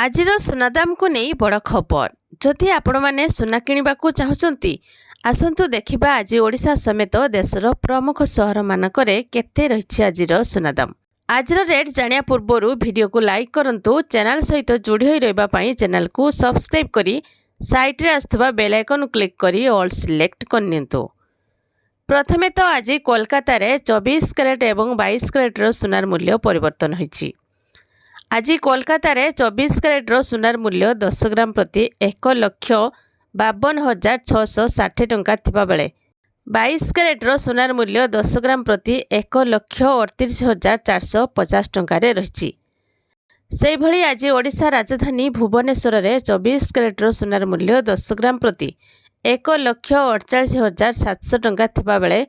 आजिर सुना दाम को नहीं बड़ खबर। जदि आपण माने सुना किनिबा को चाहुचंती आसंतु देखिबा आज ओडिशा समेत देशर प्रमुख सहर मानकरे केते रहिछि आजिर सुना दाम। आजिर रेट जानिया पूर्वरु वीडियो को लाइक करंतु, चैनल सहित जोड़ी होई रहबा पई चैनल को सब्सक्राइब करी साइड रे आस्थबा बेल आइकन क्लिक करी ऑल सिलेक्ट करनियंतु। प्रथमे तो आज कोलकाता रे 24 कैरेट एवं 22 कैरेट रो सुनार मूल्य परिवर्तन होईछि। आज कोलकाता रे 24 कैरेट रो सुनार मूल्य 10 ग्राम प्रति 1,52,660 टंका थिबा बेले 22 कैरेट रो सुनार मूल्य 10 ग्राम प्रति 1,38,450 टंका रे रहिछि। सेहि भली आज ओडिशा राजधानी भुवनेश्वर रे 24 कैरेट रो सुनार मूल्य 10 ग्राम प्रति 1,48,700 टंका थिबा बेले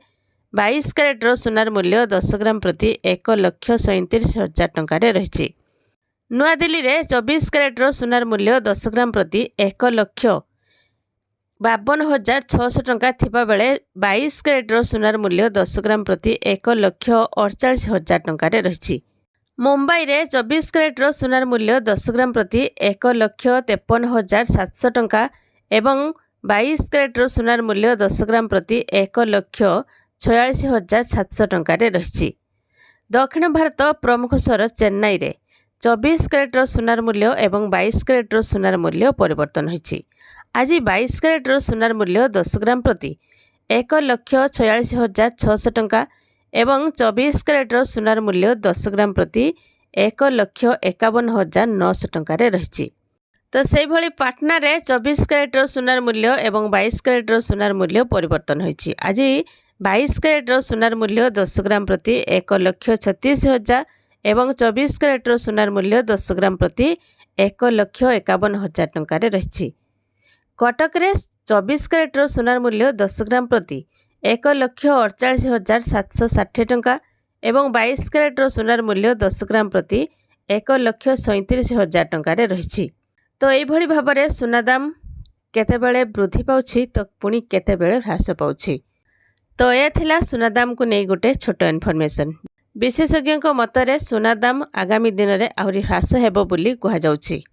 22 कैरेट रो सुनार मूल्य 10 ग्राम प्रति 1,37,000 टंका रे रहिछि। नुआ दिल्ली रे 24 कैरेट रो सुनार मूल्य 10 ग्राम प्रति 1,52,600 टंका थिबा बेले 22 कैरेट रो सुनार मूल्य 10 ग्राम प्रति 1,48,000 टंका रे रहिछि। मुंबई रे 24 कैरेट रो सुनार मूल्य 10 ग्राम प्रति 1,53,700 टंका एवं 22 कैरेट रो सुनार मूल्य 10 ग्राम प्रति 1,46,700 टंका रे रहिछि। दक्षिण भारत प्रमुख सहर चेन्नई रे 24 कैरेट रो सुनार मूल्य एवं 22 कैरेट रो सुनार मूल्य परिवर्तन होईछि। आज 22 कैरेट रो सुनार मूल्य 10 ग्राम प्रति 1,46,600 टंका एवं 24 कैरेट रो सुनार मूल्य 10 ग्राम प्रति 1,51,900 टंका रे रहिछि। तो सेहि भली पाटना रे 24 कैरेट रो सुनार मूल्य एवं 22 कैरेट रो सुनार मूल्य परिवर्तन होईछि। आज 22 कैरेट रो सुनार मूल्य 10 ग्राम प्रति 1,36,000 एवं 24 कैरेट रो सुनार मूल्य 10 ग्राम प्रति 1,51,000 टंका रे रहिछि। कटक रे 24 कैरेट रो सुनार मूल्य 10 ग्राम प्रति 1,48,760 टंका एवं 22 कैरेट रो सुनार मूल्य 10 ग्राम प्रति 1,37,000 टंका रे रहिछि। तो एई भली भाबरे सुना दाम केतेबेले वृद्धि पाउछि तो पुणी केतेबेले ह्रास पाउछि। तो ए थिला सुना दाम को नै गोटे छोट इन्फॉर्मेशन। विशेषज्ञ मतरे सुना दाम आगामी दिन में आहरी ह्रास हेबो बोली कहा जाउछि।